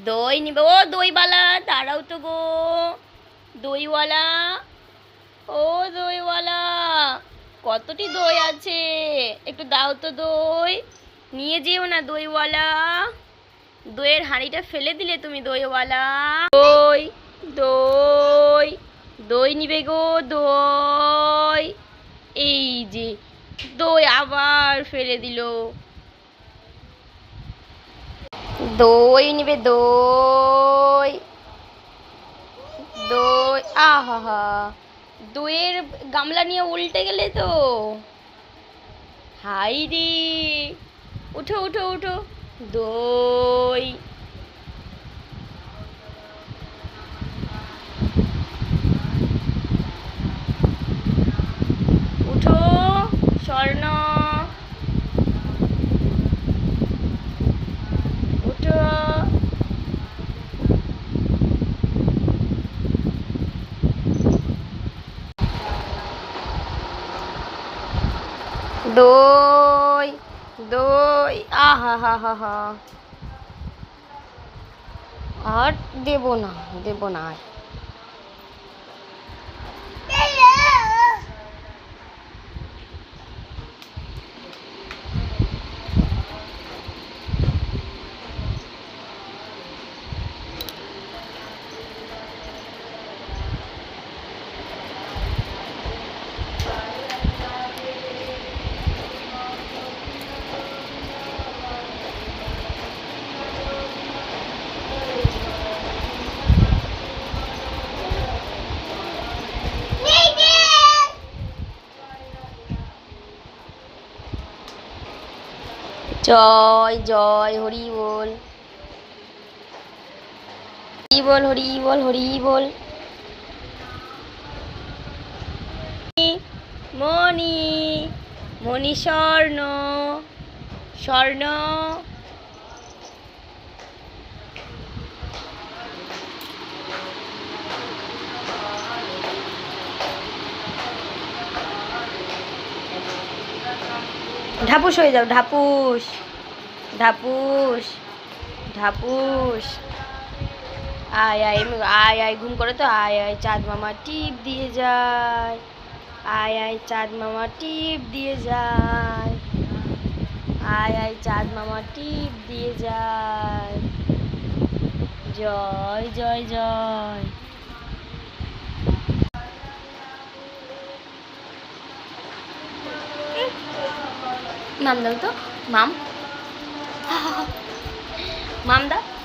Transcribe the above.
দই নিবে। ও দইওয়ালা, দাঁড়াও তো গো। দইওয়ালা, ও দইওয়ালা, কতটি দই আছে? একটু দাও তো দই। নিয়ে যেও না দইওয়ালা, দইয়ের হাঁড়িটা ফেলে দিলে তুমি দইওয়ালা। দই, দই, দই নিবে গো, দই। এই যে দই আবার ফেলে দিল। দই নিবে, দই, দই। আহা হা, দইয়ের গামলা নিয়ে উল্টে গেলে তো। হাই রে, উঠো উঠো উঠো। দই, উঠো স্বর্ণ, উঠো। দই, দই। আহা হা হা হা, আর দেবো না, দেবো না আর। জয় জয়, হরি বল, হরি বল, হরি বল, হরি বল। মণি, মণি স্বর্ণ, স্বর্ণ। ঢাপুস হয়ে যাও, ঢাপুস, ঢাপুস, ঢাপুস। আয় আয়, আয় আয়, ঘুম করে তো আয় আয়, চাঁদ মামা টিপ দিয়ে যায়। আয় আয়, চাঁদ মামা টিপ দিয়ে যায়। আয় আয়, চাঁদ মামা টিপ দিয়ে যায়। জয় জয় জয়। মাম দাও তো, মাম, মাম দাও।